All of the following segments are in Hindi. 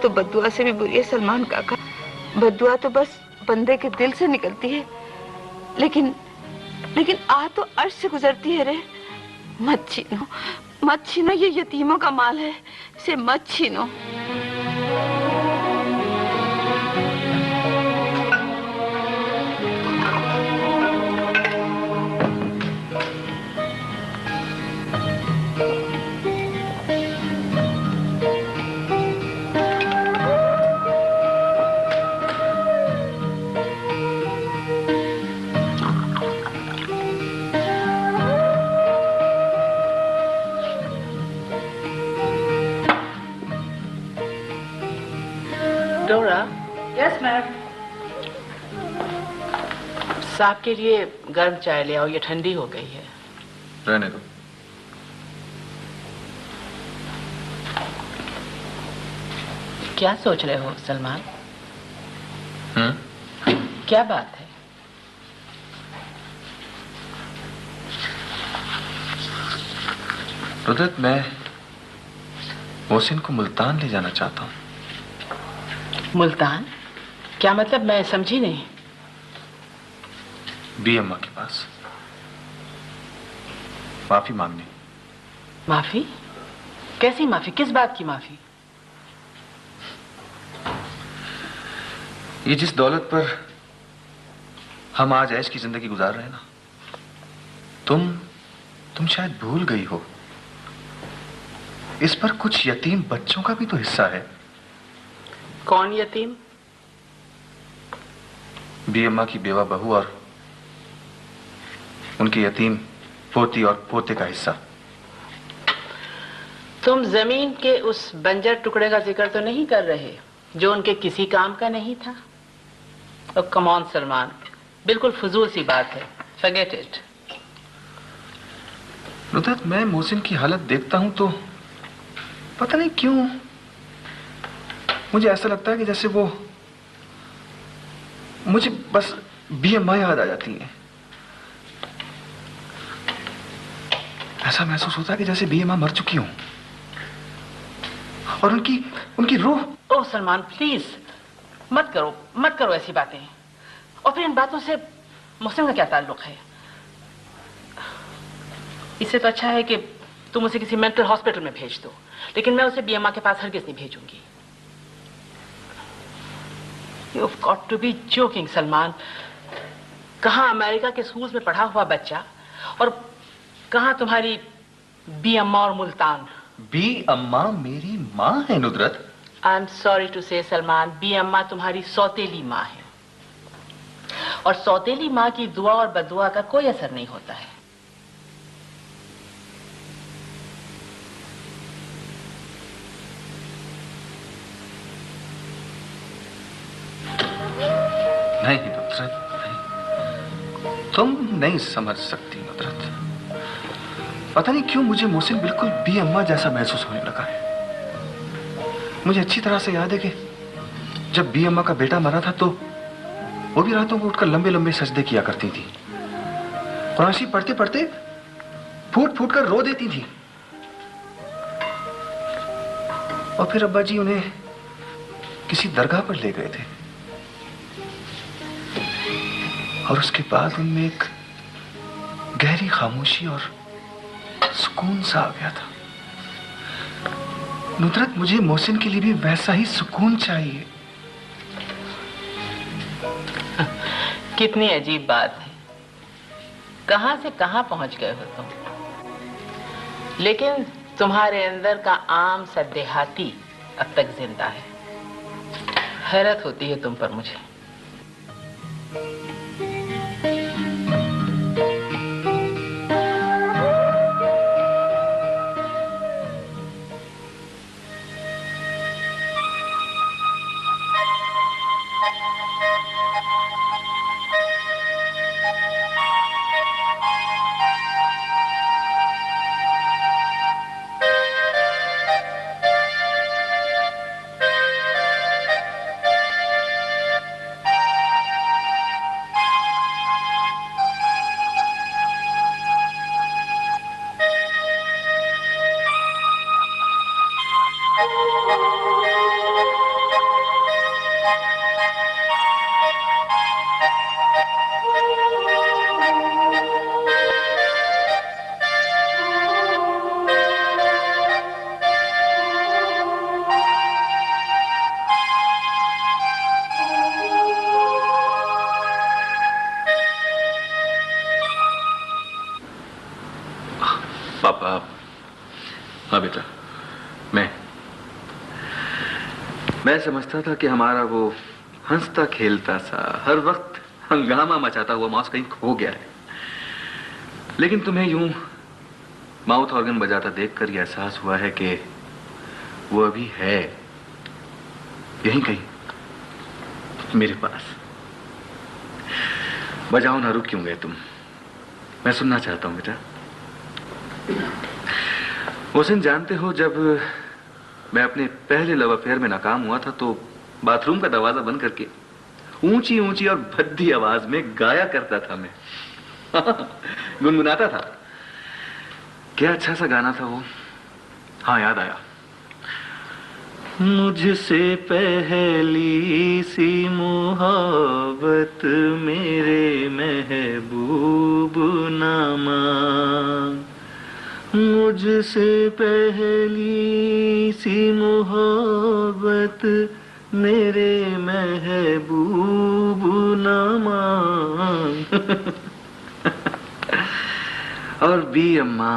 तो बद्दुआ से भी बुरी है सलमान काका। बद्दुआ तो बस बंदे के दिल से निकलती है, लेकिन आ तो अर्श से गुजरती है रे। मत छीनो, ये यतीमों का माल है, इसे मत छीनो। Yes ma'am. साहब के लिए गर्म चाय ले आओ, ये ठंडी हो गई है। रहने दो। क्या सोच रहे हो सलमान? क्या बात है? रुदत, मैं मोहसिन को मुल्तान ले जाना चाहता हूँ। मुल्तान? क्या मतलब, मैं समझी नहीं। बी अम्मा के पास माफी मांगने। माफी? कैसी माफी? किस बात की माफी? ये जिस दौलत पर हम आज ऐश की जिंदगी गुजार रहे हैं ना, तुम शायद भूल गई हो, इस पर कुछ यतीम बच्चों का भी तो हिस्सा है। कौन यतीम? बी अम्मा की बेवा बहू और उनके यतीम पोती और पोते का हिस्सा। तुम जमीन के उस बंजर टुकड़े का जिक्र तो नहीं कर रहे जो उनके किसी काम का नहीं था? और कम ऑन सलमान, बिल्कुल फजूल सी बात है, फॉरगेट इट। रुदत, मैं मोहसिन की हालत देखता हूं तो पता नहीं क्यों मुझे ऐसा लगता है कि जैसे वो मुझे बस बी अम्मा याद आ जाती है। ऐसा महसूस होता है कि जैसे बी अम्मा मर चुकी हूं और उनकी रूह। ओह सलमान प्लीज मत करो ऐसी बातें। और फिर इन बातों से मोहसिन का क्या ताल्लुक है? इससे तो अच्छा है कि तुम उसे किसी मेंटल हॉस्पिटल में भेज दो, लेकिन मैं उसे बी अम्मा के पास हरगिज नहीं भेजूंगी। You've got to be joking, Salman. कहां अमेरिका के स्कूल्स में पढ़ा हुआ बच्चा और कहां तुम्हारी बी अम्मा और मुल्तान। बी अम्मा मेरी माँ है नुदरत। आई एम सॉरी टू से सलमान, बी अम्मा तुम्हारी सौतेली माँ है और सौतेली माँ की दुआ और बदुआ का कोई असर नहीं होता है। नहीं नुदरत, नहीं। तुम नहीं समझ सकती नुदरत। पता नहीं क्यों मुझे मोहसिन बिल्कुल बी अम्मा जैसा महसूस होने लगा है। मुझे अच्छी तरह से याद है कि जब बी अम्मा का बेटा मरा था तो वो भी रातों को उठकर लंबे लंबे सजदे किया करती थी। कुरान शरीफ पढ़ते पढ़ते फूट फूट कर रो देती थी। और फिर अब्बा जी उन्हें किसी दरगाह पर ले गए थे और उसके बाद उनमें एक गहरी खामोशी और सुकून सा आ गया था। नुदरत, मुझे मोहसिन के लिए भी वैसा ही सुकून चाहिए। कितनी अजीब बात है, कहां से कहां पहुंच गए हो तुम। लेकिन तुम्हारे अंदर का आम सा देहाती अब तक जिंदा है। हैरत होती है तुम पर मुझे। पापा, हाँ बेटा, मैं समझता था कि हमारा वो हंसता खेलता सा हर वक्त हंगामा मचाता हुआ माउस कहीं खो गया है। लेकिन तुम्हें यूं माउथ ऑर्गन बजाता देखकर यह एहसास हुआ है कि वो अभी है यहीं कहीं मेरे पास। बजाओ ना, रुक क्यों गए तुम? मैं सुनना चाहता हूं बेटा। मोहसिन, जानते हो जब मैं अपने पहले लव अफेयर में नाकाम हुआ था तो बाथरूम का दरवाजा बंद करके ऊंची ऊंची और भद्दी आवाज में गाया करता था मैं। गुनगुनाता था। क्या अच्छा सा गाना था वो। हाँ, याद आया। मुझसे पहली सी मोहब्बत मेरे महबूब ना मांग, मुझसे पहली सी मोहब्बत मेरे महबूब ना मांग। और बी अम्मा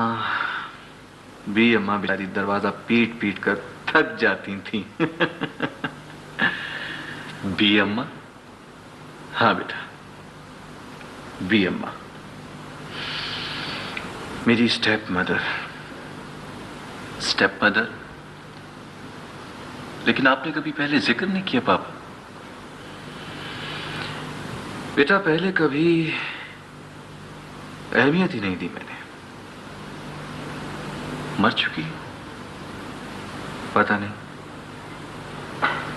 बेचारी दरवाजा पीट पीट कर थक जाती थी। बी अम्मा? हाँ बेटा, बी अम्मा मेरी स्टेप मदर। लेकिन आपने कभी पहले जिक्र नहीं किया पापा। बेटा, पहले कभी अहमियत ही नहीं दी मैंने। मर चुकी, पता नहीं।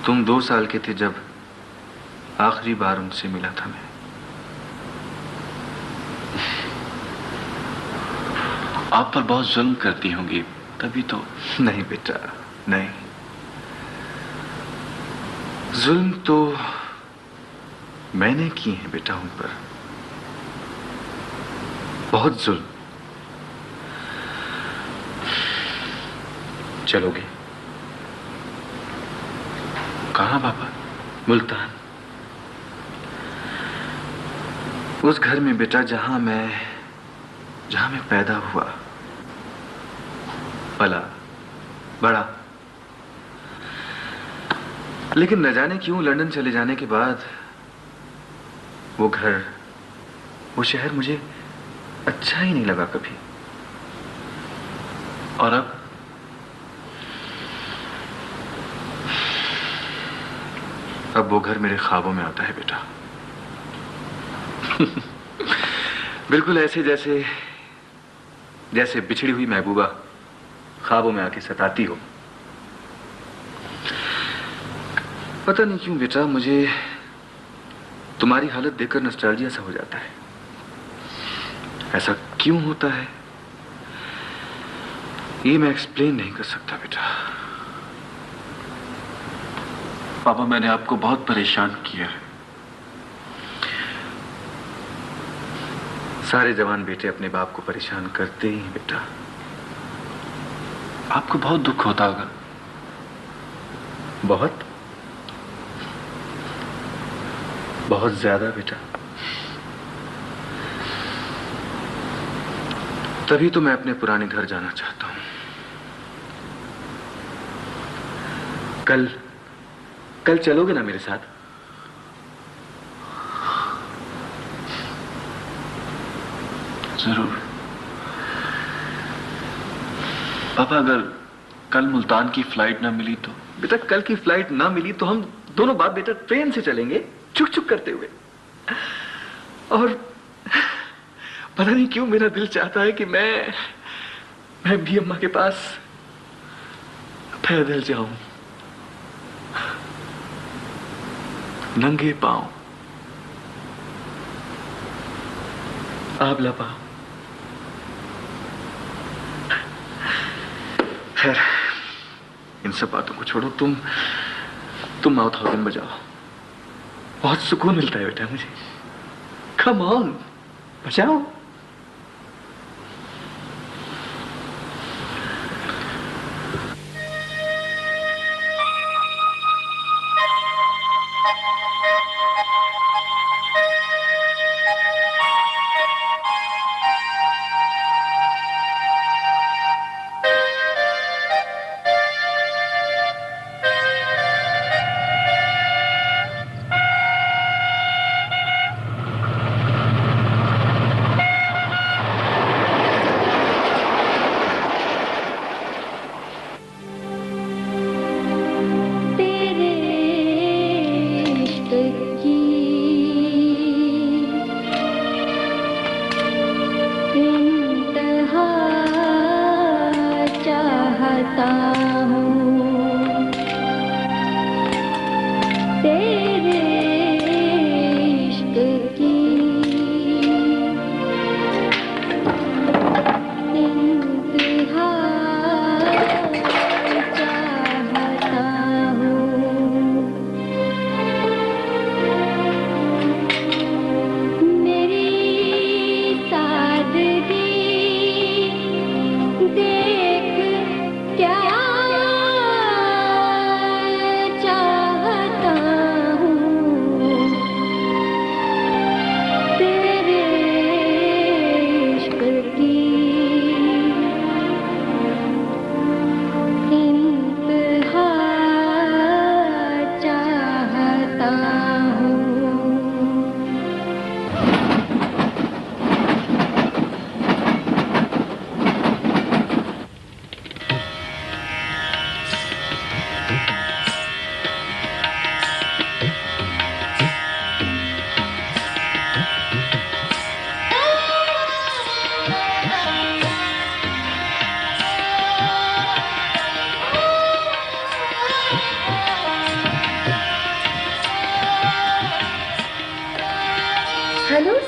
तुम 2 साल के थे जब आखिरी बार उनसे मिला था मैं। आप पर बहुत जुल्म करती होंगी तभी तो। नहीं बेटा, नहीं। जुल्म तो मैंने किए हैं बेटा उन पर, बहुत जुल्म। चलोगे? कहां पापा? मुल्तान। उस घर में बेटा जहां मैं पैदा हुआ, पला बड़ा। लेकिन न जाने क्यों लंदन चले जाने के बाद वो घर, वो शहर मुझे अच्छा ही नहीं लगा कभी। और अब वो घर मेरे ख्वाबों में आता है बेटा। बिल्कुल ऐसे जैसे बिछड़ी हुई महबूबा ख्वाबों में आके सताती हो। पता नहीं क्यों बेटा, मुझे तुम्हारी हालत देखकर नॉस्टैल्जिया सा हो जाता है। ऐसा क्यों होता है ये मैं एक्सप्लेन नहीं कर सकता बेटा। पापा, मैंने आपको बहुत परेशान किया है। सारे जवान बेटे अपने बाप को परेशान करते ही हैं बेटा। आपको बहुत दुख होता होगा। बहुत बहुत ज्यादा बेटा। तभी तो मैं अपने पुराने घर जाना चाहता हूं। कल चलोगे ना मेरे साथ? जरूर पापा। अगर कल मुल्तान की फ्लाइट ना मिली तो? बेटा, कल की फ्लाइट ना मिली तो हम दोनों बाप बेटा ट्रेन से चलेंगे, चुक चुक करते हुए। और पता नहीं क्यों मेरा दिल चाहता है कि मैं भी अम्मा के पास पैदल जाऊं, नंगे पांव, आबला पांव। खैर, इन सब बातों को छोड़ो, तुम माउथ ऑर्गन बजाओ। बहुत सुकून मिलता है बेटा मुझे। कम ऑन, बजाओ।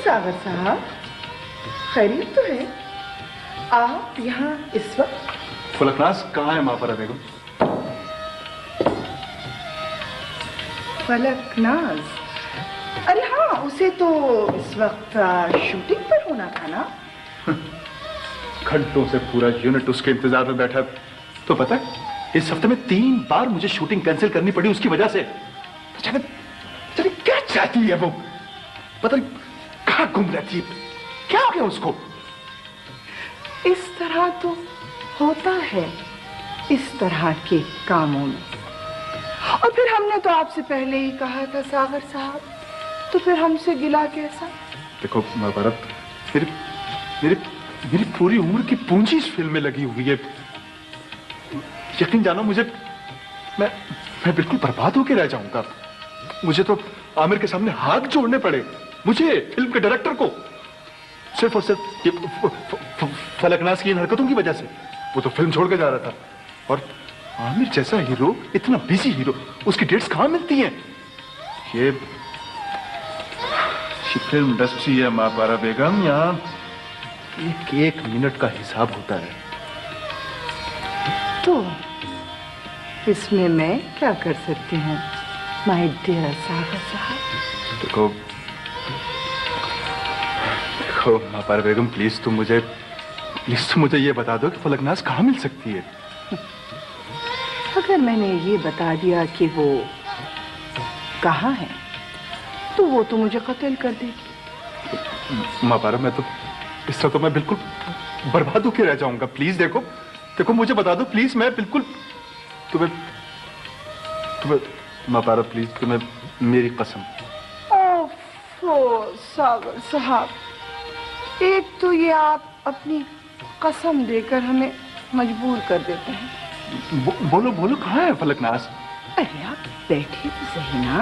सागर साहब, खैरियत तो है? आप यहाँ इस वक्त? फलकनाज कहाँ है मापरा बेगम? फलकनाज? अरे हाँ, उसे तो इस वक्त शूटिंग पर होना था ना। घंटों से पूरा यूनिट उसके इंतजार में बैठा। तो पता है, इस हफ्ते में 3 बार मुझे शूटिंग कैंसिल करनी पड़ी उसकी वजह से। तो जाने क्या चाहती है वो? पता नहीं कहाँ घूम रहती है, क्या हो गया उसको? इस तरह तो होता है इस तरह के कामों में। और फिर हमने तो आपसे पहले ही कहा था सागर साहब, तो फिर हमसे गिला कैसा? देखो महाभारत, मेरी पूरी उम्र की पूंजी इस फिल्म में लगी हुई है। यकीन जानो मुझे, मैं बिल्कुल बर्बाद होके रह जाऊंगा। मुझे तो आमिर के सामने हाथ जोड़ने पड़े, मुझे फिल्म के डायरेक्टर को, सिर्फ और सिर्फ ये फलकनाज की इन हरकतों की वजह से। वो तो फिल्म छोड़ के जा रहा था, और आमिर जैसा हीरो, इतना बिजी हीरो, उसकी डेट्स कहां मिलती हैं? ये फिल्म इंडस्ट्री है महापारा बेगम, यहाँ एक मिनट का हिसाब होता है। तो इसमें मैं क्या कर सकती हूँ माय डियर सागर साहब? देखो महापारा बेगम, प्लीज तुम मुझे ये बता दो कि फलकनाज कहाँ मिल सकती है? अगर मैंने ये बता दिया कि वो कहाँ है, तो वो तो मुझे कत्ल कर देगी। महापारा, मैं तो इस तरह तो मैं बिल्कुल बर्बाद होके रह जाऊंगा। प्लीज देखो मुझे बता दो प्लीज। मैं बिल्कुल तुम्हें महापारा, प्लीज तुम्हें मेरी कसम। ओफो सागर साहब, एक तो ये आप अपनी कसम देकर हमें मजबूर कर देते हैं। बोलो कहाँ है फलकनाज? अरे आप बैठिए तो सही ना।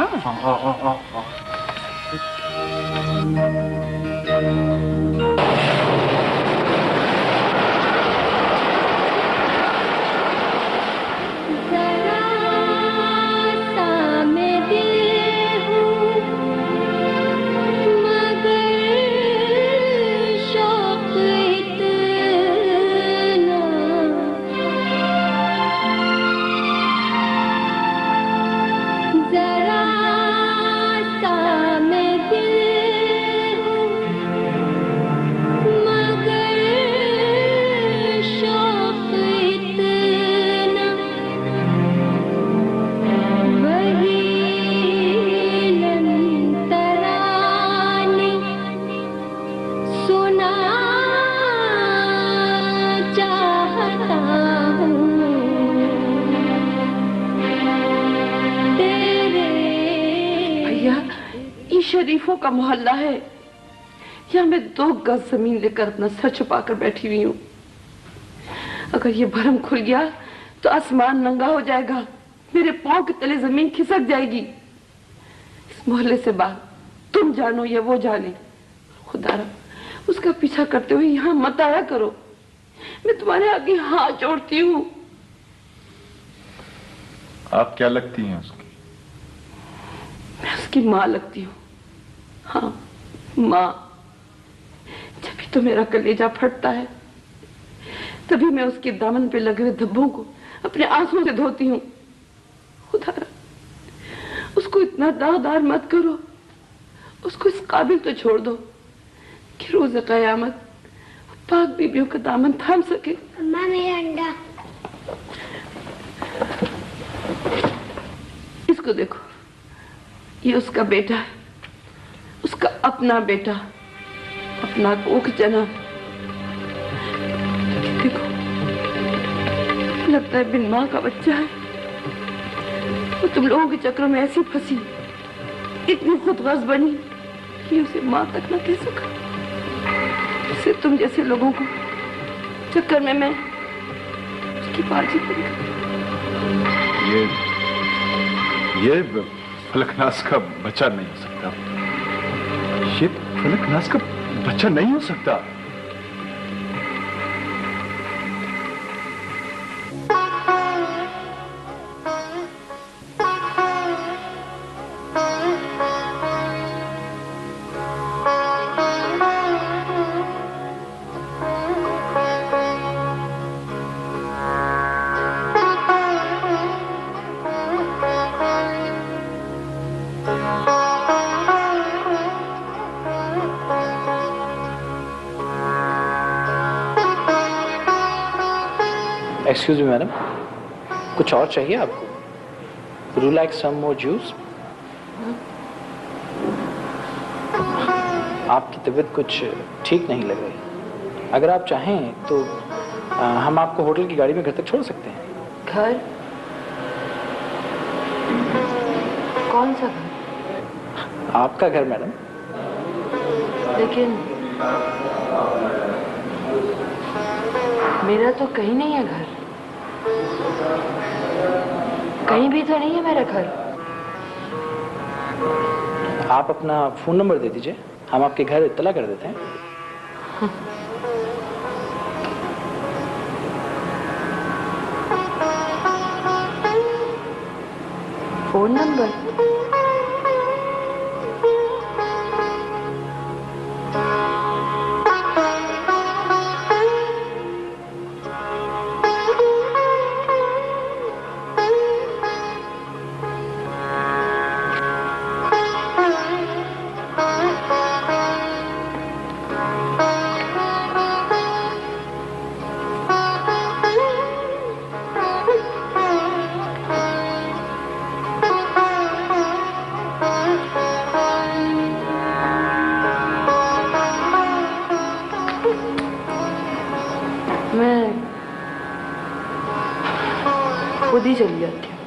शरीफों का मोहल्ला है, यहाँ मैं 2 गज जमीन लेकर अपना सर छुपाकर बैठी हुई हूँ। अगर ये भरम खुल गया तो आसमान नंगा हो जाएगा, मेरे पांव के तले जमीन खिसक जाएगी। इस मोहल्ले से बाहर तुम जानो या वो जाने, खुदारा उसका पीछा करते हुए यहाँ मत आया करो। मैं तुम्हारे आगे हाथ जोड़ती हूँ। आप क्या लगती हैं उसकी? मैं उसकी माँ लगती हूँ। हाँ, माँ। जब भी तो मेरा कलेजा फटता है तभी मैं उसके दामन पे लगे हुए धब्बों को अपने आंसुओं से धोती हूँ। खुदारा उसको इतना दागदार मत करो, उसको इस काबिल तो छोड़ दो कि रोज कयामत पाक बीबियों का दामन थाम सके। अम्मा मेरा अंडा। इसको देखो, ये उसका बेटा है, उसका अपना बेटा, अपना कोख जना। देखो, लगता है बिन माँ का बच्चा है। वो तुम लोगों के चक्रों में ऐसी फंसी, इतनी खुदगर्ज बनी कि उसे माँ तक न कह सका। इससे तुम जैसे लोगों को चक्कर में मैं उसकी बाजी बन गई। ये फलकनास का बच्चा नहीं हो सकता। ये फलकनास का बच्चा नहीं हो सकता। एक्सक्यूज मी मैडम, कुछ और चाहिए आपको? Would you like some more juice? आपकी तबीयत कुछ ठीक नहीं लग रही। अगर आप चाहें तो हम आपको होटल की गाड़ी में घर तक छोड़ सकते हैं। घर? कौन सा घर? आपका घर मैडम। लेकिन मेरा तो कहीं नहीं है घर, कहीं भी तो नहीं है मेरा घर। आप अपना फोन नंबर दे दीजिए, हम आपके घर इत्तला कर देते हैं। Phone number? खुद ही चली जाती हूँ।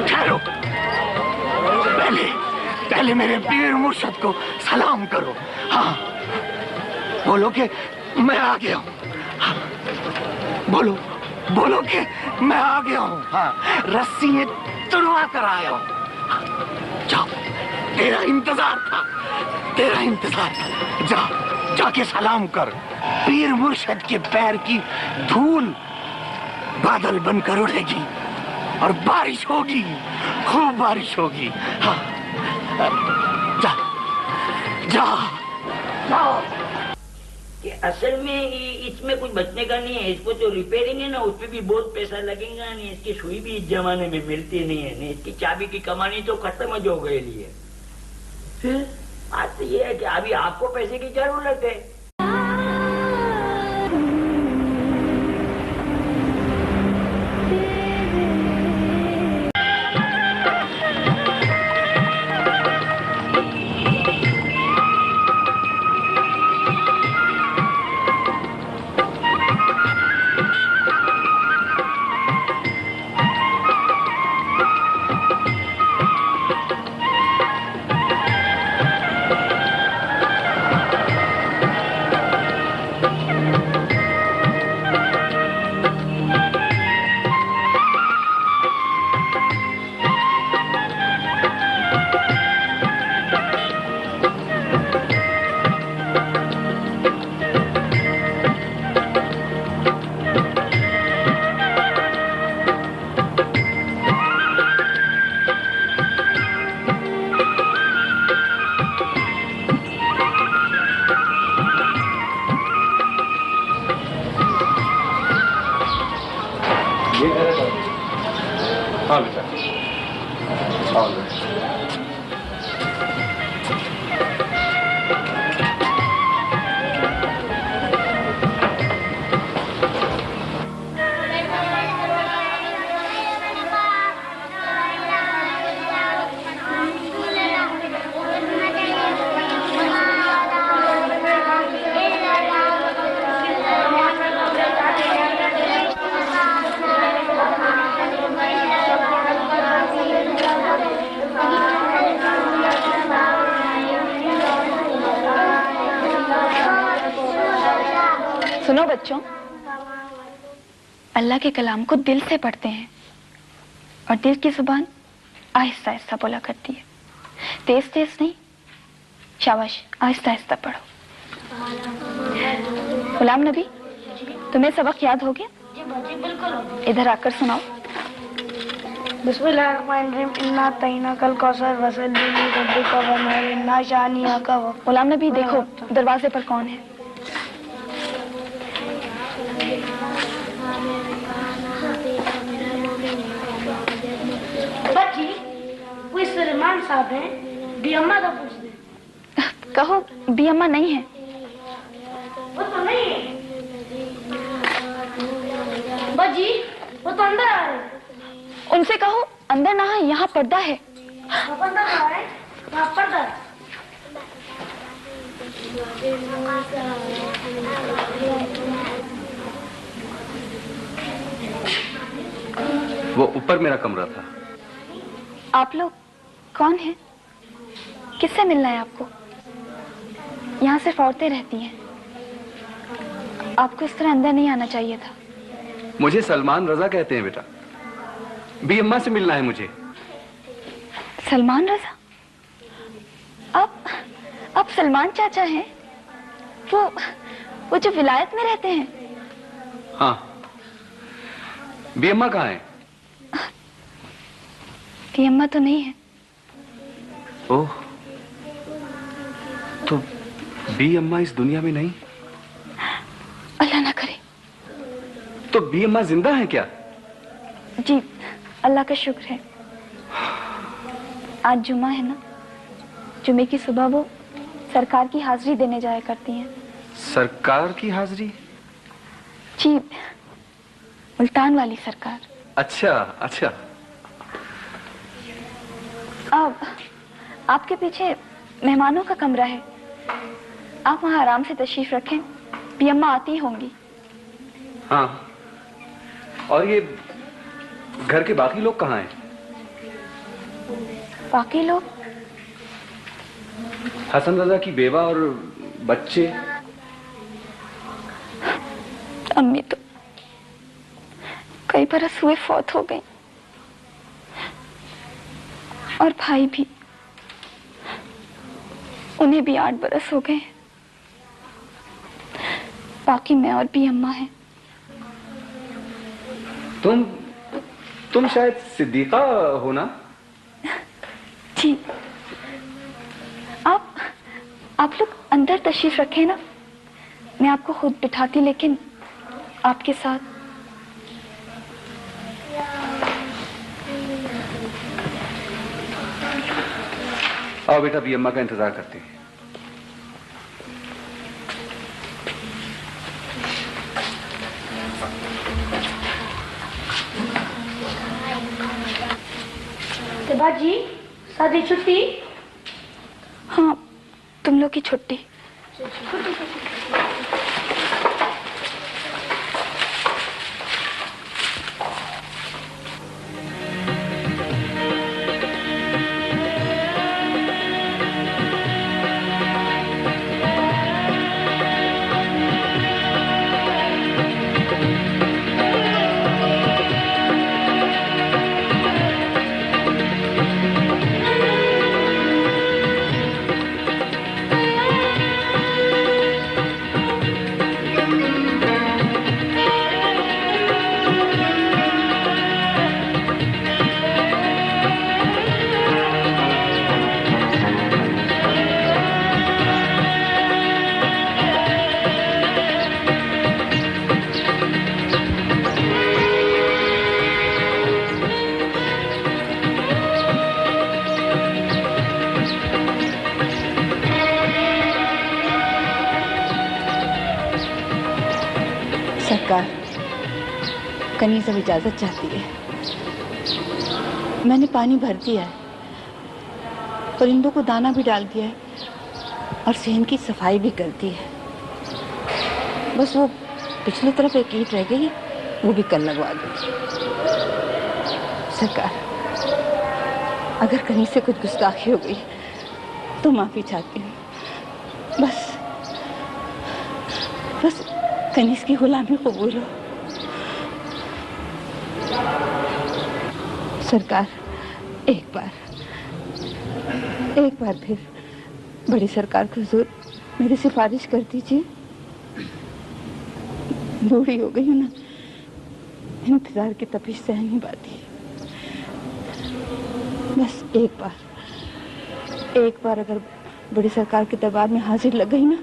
ठहरो, पहले मेरे पीर मुर्शद को सलाम करो। हाँ, बोलो कि मैं आ गया हूँ। हाँ, बोलो कि मैं आ गया हूँ। हाँ, रस्सी में तुड़वा कर आया हूँ। हाँ, जाओ, तेरा इंतजार था। जाके सलाम कर। पीर मुर्शद के पैर की धूल बादल बनकर उड़ेगी और बारिश होगी, खूब बारिश होगी। हाँ, जाओ। कि असल में इसमें कुछ बचने का नहीं है। इसको जो रिपेयरिंग है ना, उसपे भी बहुत पैसा लगेगा। नहीं, इसकी सुई भी इस जमाने में मिलती नहीं है। नहीं, इसकी चाबी की कमानी तो खत्म हो गई है। फिर बात तो ये है कि अभी आपको पैसे की जरूरत है। हाँ बेटा, आओ बेटा। सुनो बच्चों, अल्लाह के कलाम को दिल से पढ़ते हैं और दिल की जुबान आहिस्ता आहिस्ता बोला करती है, तेज तेज नहीं। शाबाश, आहिस्ता आहिस्ता पढ़ो। गुलाम नबी, तुम्हें सबक याद हो गया? इधर आकर सुनाओ। गुलाम नबी, देखो दरवाजे पर कौन है? वो सलमान साहब हैं, बी अम्मा का पूछ दे। कहो बी अम्मा नहीं है। वो तो नहीं है बाजी, वो तो अंदर आ रहे हैं। उनसे कहो अंदर ना है, यहाँ पर्दा है। पर्दा कहाँ है? वहाँ पर्दा। वो ऊपर मेरा कमरा था। आप लोग कौन हैं? किससे मिलना है आपको? यहाँ सिर्फ औरतें रहती हैं। आपको इस तरह अंदर नहीं आना चाहिए था। मुझे सलमान रजा कहते हैं बेटा। बी अम्मा से मिलना है मुझे। सलमान रजा? आप सलमान चाचा हैं? वो जो विलायत में रहते हैं? हाँ। बी अम्मा कहाँ है? बी अम्मा तो नहीं है। ओह, तो बी अम्मा इस दुनिया में नहीं? अल्लाह ना करे। तो बी अम्मा जिंदा है क्या? जी, अल्लाह का शुक्र है। आज जुमा है ना, जुमे की सुबह वो सरकार की हाजिरी देने जाया करती हैं। सरकार की हाजिरी? जी, मुल्तान वाली सरकार। अच्छा अच्छा। अब आपके पीछे मेहमानों का कमरा है, आप वहां आराम से तशरीफ रखें, बी अम्मा आती होंगी। हाँ, और ये घर के बाकी लोग कहाँ हैं? बाकी लोग? हसन रजा की बेवा और बच्चे। अम्मी तो कई बरस हुए फौत हो गई, और भाई भी, उन्हें भी 8 बरस हो गए। बाकी मैं और भी अम्मा हैं। तुम शायद सिद्दीका हो ना? जी। आप लोग अंदर तशरीफ रखें ना, मैं आपको खुद बिठाती, लेकिन आपके साथ। आओ बेटा, बी अम्मा का इंतजार करते हैं। बाजी, शादी छुट्टी? हाँ, तुम लोग की छुट्टी। सरकार, कनीज़ अब इजाजत चाहती है। मैंने पानी भर दिया है, परिंदों को दाना भी डाल दिया है, और सहन की सफाई भी कर दी है। बस वो पिछली तरफ एक ईंट रह गई, वो भी कल लगवा दूंगी। सरकार, अगर कनीज़ से कुछ गुस्ताखी हो गई तो माफी चाहती हूँ। बस कनीज़ की गुलामी कबूल हो। सरकार, एक बार फिर बड़ी सरकार को हुजूर मेरी सिफारिश कर दीजिए। बूढ़ी हो गई हूँ ना, इंतजार की तपिश सह नहीं पाती। बस एक बार अगर बड़ी सरकार के दरबार में हाजिर लग गई ना,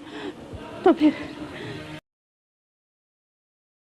तो फिर